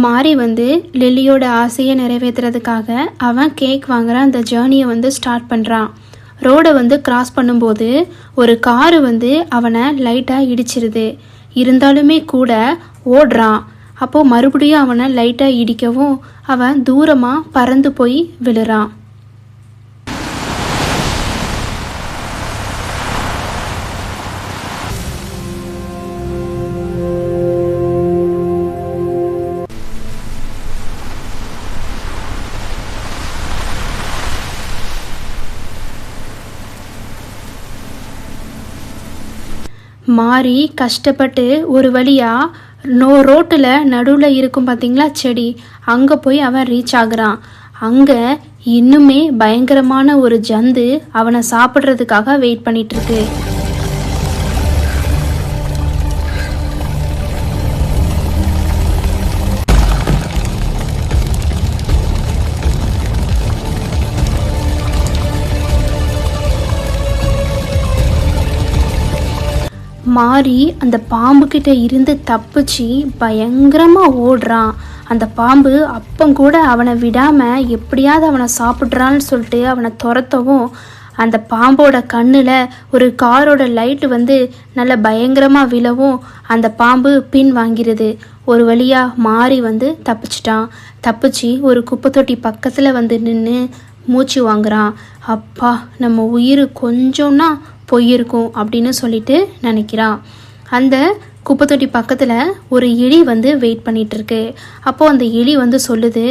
மாறி வந்து லில்லியோட ஆசையை நிறைவேற்றுறதுக்காக அவன் கேக் வாங்குற அந்த ஜேர்னியை வந்து ஸ்டார்ட் பண்ணுறான். ரோடை வந்து கிராஸ் பண்ணும்போது ஒரு காரு வந்து அவனை லைட்டாக இடிச்சிருது. இருந்தாலுமே கூட ஓடுறான். அப்போது மறுபடியும் அவனை லைட்டாக இடிக்கவும் அவன் தூரமாக பறந்து போய் விழுறான். மாறி கஷ்டப்பட்டு ஒரு வழியாக ரோட்டில் நடுவில் இருக்கும் பார்த்தீங்களா செடி, அங்கே போய் அவன் ரீச் ஆகுறான். அங்கே இன்னுமே பயங்கரமான ஒரு ஜந்து அவனை சாப்பிட்றதுக்காக வெயிட் பண்ணிகிட்ருக்கு. மாறி அந்த பாம்புக்கிட்ட இருந்து தப்பிச்சு பயங்கரமாக ஓடுறான். அந்த பாம்பு அப்பங்கூட அவனை விடாமல் எப்படியாவது அவனை சாப்பிட்றான்னு சொல்லிட்டு அவனை துரத்தவும் அந்த பாம்போட கண்ணில் ஒரு காரோட லைட்டு வந்து நல்ல பயங்கரமாக விழவும் அந்த பாம்பு பின் வாங்கிடுது. ஒரு வழியாக மாறி வந்து தப்பிச்சு ஒரு குப்பை தொட்டி பக்கத்தில் வந்து நின்று மூச்சு வாங்குறான். அப்பா, நம்ம உயிர் கொஞ்சம்னா போயிருக்கும் அப்படின்னு சொல்லிட்டு நினைக்கிறான். அந்த குப்பை தொட்டி பக்கத்தில் ஒரு எலி வந்து வெயிட் பண்ணிட்டு இருக்கு. அப்போது அந்த எலி வந்து சொல்லுது,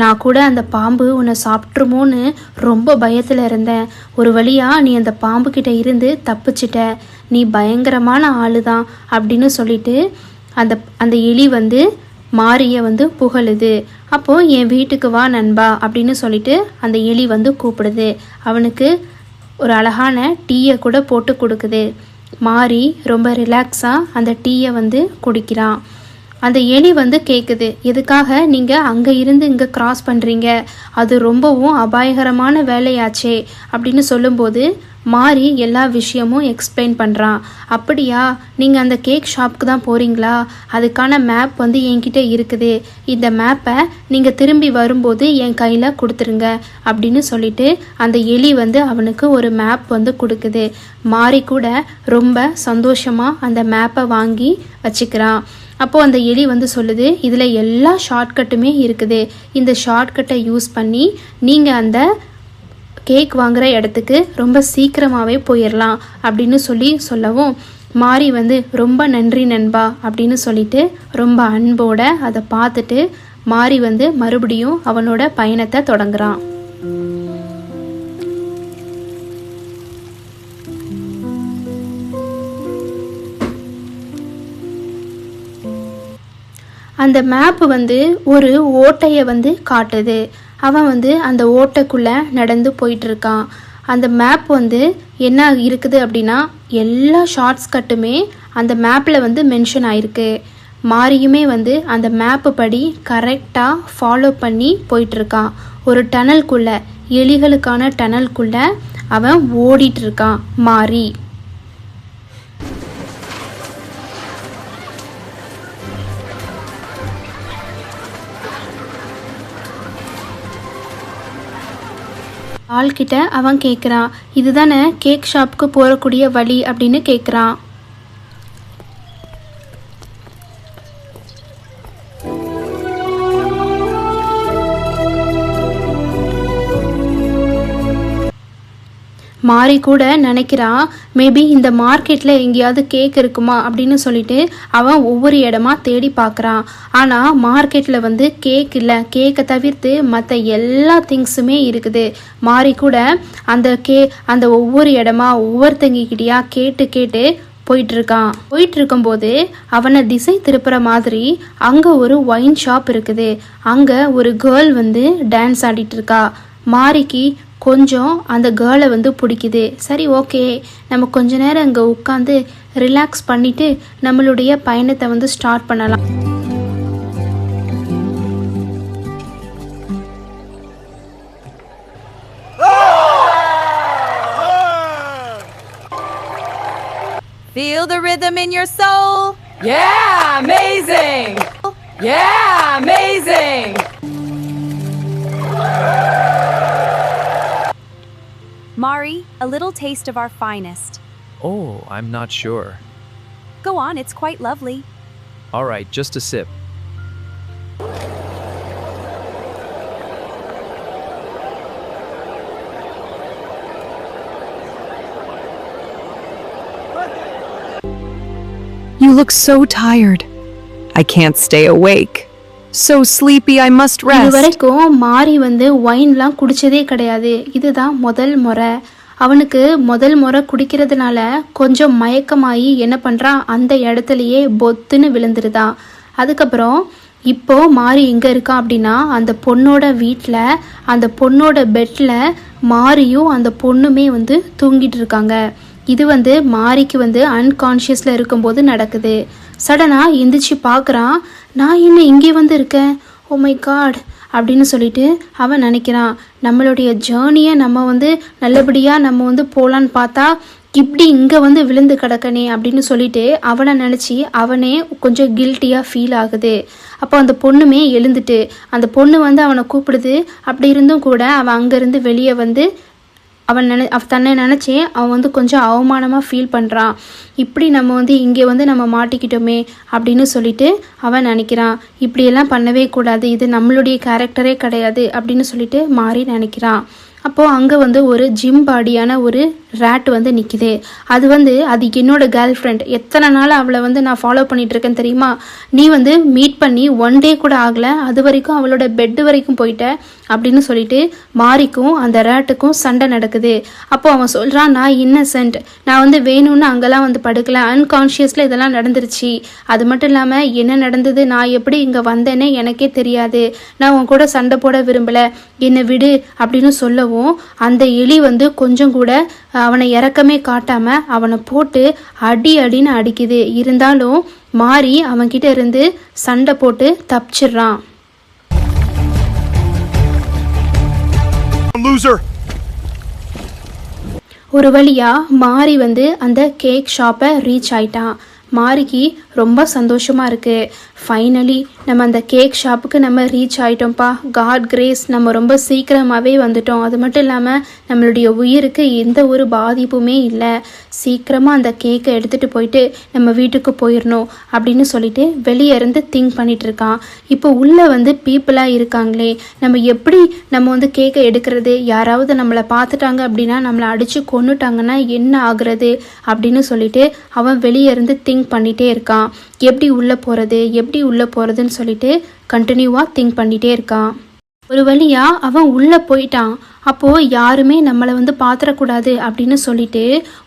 நான் கூட அந்த பாம்பு உன்னை சாப்பிட்ருமோன்னு ரொம்ப பயத்தில் இருந்தேன். ஒரு வழியாக நீ அந்த பாம்புக்கிட்ட இருந்து தப்பிச்சிட்ட. நீ பயங்கரமான ஆளு தான் அப்படின்னு சொல்லிட்டு அந்த எலி வந்து மாறியை வந்து புகழுது. அப்போது என் வீட்டுக்கு வா நண்பா அப்படின்னு சொல்லிட்டு அந்த எலி வந்து கூப்பிடுது. அவனுக்கு ஒரு அழகான டீயை கூட போட்டு கொடுக்குது. மாறி ரொம்ப ரிலாக்ஸாக அந்த டீயை வந்து குடிக்கிறான். அந்த எலி வந்து கேட்குது, எதுக்காக நீங்கள் அங்கே இருந்து இங்கே கிராஸ் பண்ணுறீங்க? அது ரொம்பவும் அபாயகரமான வேலையாச்சே அப்படின்னு சொல்லும்போது மாறி எல்லா விஷயமும் எக்ஸ்பிளைன் பண்ணுறான். அப்படியா, நீங்கள் அந்த கேக் ஷாப்புக்கு தான் போகிறீங்களா? அதுக்கான மேப் வந்து என்கிட்ட இருக்குது. இந்த மேப்பை நீங்கள் திரும்பி வரும்போது என் கையில் கொடுத்துருங்க அப்படின்னு சொல்லிட்டு அந்த எலி வந்து அவனுக்கு ஒரு மேப் வந்து கொடுக்குது. மாறி கூட ரொம்ப சந்தோஷமாக அந்த மேப்பை வாங்கி வச்சுக்கிறான். அப்போது அந்த எலி வந்து சொல்லுது, இதில் எல்லா ஷார்ட்கட்டுமே இருக்குது. இந்த ஷார்ட்கட்டை யூஸ் பண்ணி நீங்கள் அந்த கேக் வாங்குகிற இடத்துக்கு ரொம்ப சீக்கிரமாகவே போயிடலாம் அப்படின்னு சொல்லவும் மாறி வந்து ரொம்ப நன்றி நண்பா அப்படின்னு சொல்லிட்டு ரொம்ப அன்போட அதை பார்த்துட்டு மாறி வந்து மறுபடியும் அவனோட பயணத்தை தொடங்குறான். அந்த மேப்பு வந்து ஒரு ஓட்டையை வந்து காட்டுது. அவன் வந்து அந்த ஓட்டைக்குள்ளே நடந்து போயிட்டுருக்கான். அந்த மேப் வந்து என்ன இருக்குது அப்படின்னா எல்லா ஷார்ட்ஸ் கட்டுமே அந்த மேப்பில் வந்து மென்ஷன் ஆயிருக்கு. மாறியுமே வந்து அந்த மேப்பு படி கரெக்டாக ஃபாலோ பண்ணி போயிட்டுருக்கான். ஒரு டனல்குள்ளே, எலிகளுக்கான டனல்குள்ளே அவன் ஓடிட்டுருக்கான் மாறி. ஆள்கிட்ட அவன் கேட்குறான், இதுதானே கேக் ஷாப்புக்கு போகக்கூடிய வழி அப்படின்னு கேட்குறான். மாறி கூட நினைக்கிறான், மேபி இந்த மார்க்கெட்டில் எங்கேயாவது கேக் இருக்குமா அப்படின்னு சொல்லிட்டு அவன் ஒவ்வொரு இடமா தேடி பார்க்குறான். ஆனால் மார்க்கெட்டில் வந்து கேக் இல்லை. கேக்கை தவிர்த்து மற்ற எல்லா திங்ஸுமே இருக்குது. மாறி கூட அந்த ஒவ்வொரு இடமா ஒவ்வொருத்தங்கிட்டயா கேட்டு போயிட்டு இருக்கும்போது அவனை திசை திருப்புற மாதிரி அங்கே ஒரு ஒயின் ஷாப் இருக்குது. அங்கே ஒரு கேர்ள் வந்து டான்ஸ் ஆடிட்டு இருக்கா. மாறிக்கு கொஞ்சம் அந்த கேர்ளை வந்து பிடிக்குது. சரி, ஓகே, நம்ம கொஞ்ச நேரம் இங்கே உட்காந்து ரிலாக்ஸ் பண்ணிவிட்டு நம்மளுடைய பயணத்தை வந்து ஸ்டார்ட் பண்ணலாம். Feel the rhythm in your soul? Yeah, amazing! Yeah, Amazing! Mari, a little taste of our finest. Oh, I'm not sure. Go on, it's quite lovely. All right, just a sip. You look so tired. I can't stay awake. So sleepy, I must இது rest. வரைக்கும் மாறி வந்து ஒயின்லாம் குடிச்சதே கிடையாது. இதுதான் முதல் முறை. அவனுக்கு முதல் முறை குடிக்கிறதுனால கொஞ்சம் மயக்கமாகி என்ன பண்ணுறான், அந்த இடத்துலையே பொத்துன்னு விழுந்துருதான். அதுக்கப்புறம் இப்போ மாறி எங்கே இருக்கான் அப்படின்னா, அந்த பொண்ணோட வீட்டில் அந்த பொண்ணோட பெட்டில் மாரியும் அந்த பொண்ணுமே வந்து தூங்கிட்டு இருக்காங்க. இது வந்து மாரிக்கு வந்து அன்கான்ஷியஸில் இருக்கும்போது நடக்குது. சடனாக எந்திரிச்சு பார்க்குறான், நான் என்ன இங்கே வந்து இருக்கேன், ஓ மை காட் அப்படின்னு சொல்லிட்டு அவன் நினைக்கிறான். நம்மளுடைய ஜேர்னியை நம்ம வந்து நல்லபடியாக நம்ம வந்து போகலான்னு பார்த்தா இப்படி இங்கே வந்து விழுந்து கிடக்கனே அப்படின்னு சொல்லிட்டு அவனை நினச்சி அவனே கொஞ்சம் கில்ட்டியாக ஃபீல் ஆகுது. அப்போ அந்த பொண்ணுமே எழுந்துட்டு அந்த பொண்ணு வந்து அவனை கூப்பிடுது. அப்படி இருந்தும் கூட அவன் அங்கேருந்து வெளியே வந்து தன்னை நினச்சே அவன் வந்து கொஞ்சம் அவமானமாக ஃபீல் பண்ணுறான். இப்படி நம்ம வந்து இங்கே வந்து நம்ம மாட்டிக்கிட்டோமே அப்படின்னு சொல்லிட்டு அவன் நினைக்கிறான். இப்படியெல்லாம் பண்ணவே கூடாது, இது நம்மளுடைய கேரக்டரே கிடையாது அப்படின்னு சொல்லிட்டு மாறி நினைக்கிறான். அப்போது அங்கே வந்து ஒரு ஜிம் பாடியான ஒரு ரேட் வந்து நிற்கிது. அது என்னோட கேர்ள் ஃப்ரெண்ட், எத்தனை நாள் அவளை வந்து நான் ஃபாலோ பண்ணிகிட்ருக்கேன் தெரியுமா, நீ வந்து மீட் பண்ணி 1 day கூட ஆகலை, அது வரைக்கும் அவளோட பெட்டு வரைக்கும் போயிட்ட அப்படின்னு சொல்லிட்டு மாரிக்கும் அந்த ரேட்டுக்கும் சண்டை நடக்குது. அப்போது அவன் சொல்கிறான், நான் இன்னசென்ட், நான் வந்து வேணும்னு அங்கெல்லாம் வந்து படுக்கலை, அன்கான்ஷியஸில் இதெல்லாம் நடந்துருச்சு, அது மட்டும் இல்லாமல் என்ன நடந்தது, நான் எப்படி இங்கே வந்தேனே எனக்கே தெரியாது, நான் உன் கூட சண்டை போட விரும்பலை, என்னை விடு அப்படின்னு சொல்லவும் அந்த எலி வந்து கொஞ்சம் கூட அவனை இறக்கமே காட்டாம அவனை போட்டு அடின்னு அடிக்குது. இருந்தாலும் மாறி அவன்கிட்ட இருந்து சண்டை போட்டு தப்பிச்சிடுறான். ஒரு வழியா மாறி வந்து அந்த கேக் ஷாப்பை ரீச் ஆயிட்டான். மாரிக்கு ரொம்ப சந்தோஷமாக இருக்குது. ஃபைனலி நம்ம அந்த கேக் ஷாப்புக்கு நம்ம ரீச் ஆகிட்டோம்ப்பா, காட் கிரேஸ், நம்ம ரொம்ப சீக்கிரமாகவே வந்துட்டோம். அது மட்டும் இல்லாமல் நம்மளுடைய உயிருக்கு எந்த ஒரு பாதிப்புமே இல்லை, சீக்கிரமாக அந்த கேக்கை எடுத்துகிட்டு போயிட்டு நம்ம வீட்டுக்கு போயிடணும் அப்படின்னு சொல்லிட்டு வெளியே இருந்து திங்க் பண்ணிகிட்ருக்கான். இப்போ உள்ளே வந்து பீப்புளாக இருக்காங்களே, நம்ம எப்படி நம்ம வந்து கேக்கை எடுக்கிறது, யாராவது நம்மளை பார்த்துட்டாங்க அப்படின்னா நம்மளை அடித்து கொன்னுட்டாங்கன்னா என்ன ஆகுறது அப்படின்னு சொல்லிட்டு அவன் வெளியே இருந்து திங்க் பண்ணிகிட்டே இருக்கான். எப்படி உள்ளே போகிறதுன்னு சொல்லிட்டு கண்டினியூவாக திங்க் பண்ணிகிட்டே இருக்கான். ஒரு வழியாக அவன் உள்ளே போயிட்டான். அப்போது யாருமே நம்மளை வந்து பார்த்துடக்கூடாது அப்படின்னு சொல்லிட்டு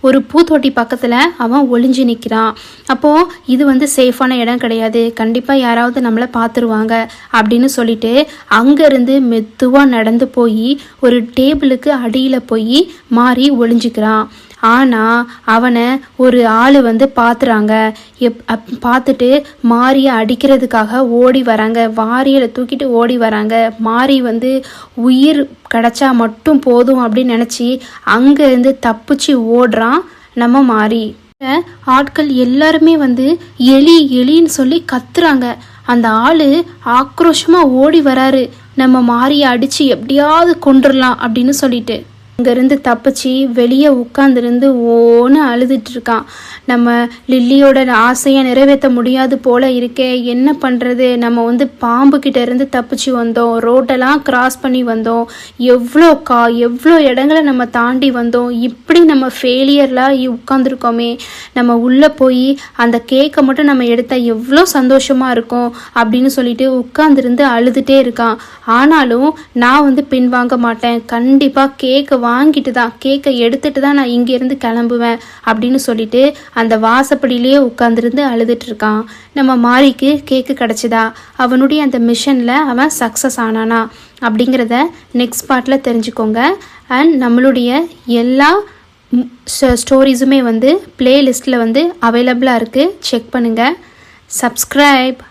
ஒரு பூத்தொட்டி பக்கத்தில் அவன் ஒளிஞ்சு நிற்கிறான். அப்போது இது வந்து சேஃபான இடம் கிடையாது, கண்டிப்பாக யாராவது நம்மளை பார்த்துருவாங்க அப்படின்னு சொல்லிட்டு அங்கேருந்து மெதுவாக நடந்து போய் ஒரு டேபிளுக்கு அடியில் போய் மாறி ஒளிஞ்சிக்கிறான். ஆனால் அவனை ஒரு ஆள் வந்து பார்த்துறாங்க. பார்த்துட்டு மாரியை அடிக்கிறதுக்காக ஓடி வராங்க, வாரியலை தூக்கிட்டு ஓடி வராங்க. மாரி வந்து உயிர் கிடச்சா மட்டும் போதும் அப்படின்னு நினச்சி அங்கேருந்து தப்பிச்சு ஓடுறான் நம்ம மாரி. ஆட்கள் எல்லாருமே வந்து எலின்னு சொல்லி கத்துறாங்க. அந்த ஆள் ஆக்ரோஷமாக ஓடி வராரு, நம்ம மாரியை அடித்து எப்படியாவது கொண்டுடலாம் அப்படின்னு சொல்லிட்டு. அங்கேருந்து தப்பிச்சு வெளியே உட்காந்துருந்து ஓன்னு அழுதுட்டு இருக்கான். நம்ம லில்லியோட ஆசையை நிறைவேற்ற முடியாது போல இருக்கே, என்ன பண்ணுறது, நம்ம வந்து பாம்புக்கிட்ட இருந்து தப்பிச்சு வந்தோம், ரோட்டெல்லாம் கிராஸ் பண்ணி வந்தோம், எவ்வளோ இடங்களை நம்ம தாண்டி வந்தோம், இப்படி நம்ம ஃபெயிலியர்லாம் உட்காந்துருக்கோமே, நம்ம உள்ளே போய் அந்த கேக்கை மட்டும் நம்ம எடுத்தால் எவ்வளோ சந்தோஷமாக இருக்கும் அப்படின்னு சொல்லிட்டு உட்காந்துருந்து அழுதுகிட்டே இருக்கான். ஆனாலும் நான் வந்து பின்வாங்க மாட்டேன், கண்டிப்பாக கேக்கை கேக்கை எடுத்துட்டு தான் நான் இங்கேருந்து கிளம்புவேன் அப்படின்னு சொல்லிட்டு அந்த வாசப்படியிலேயே உட்காந்துருந்து அழுதுட்டு இருக்கான். நம்ம மாரிக்கு கேக்கு கிடச்சிதா, அவனுடைய அந்த மிஷனில் அவன் சக்ஸஸ் ஆனானா அப்படிங்கிறத நெக்ஸ்ட் பார்ட்டில் தெரிஞ்சுக்கோங்க. அண்ட் நம்மளுடைய எல்லா ஸ்டோரிஸுமே வந்து பிளேலிஸ்ட்டில் வந்து அவைலபிளாக இருக்குது, செக் பண்ணுங்கள். சப்ஸ்கிரைப்.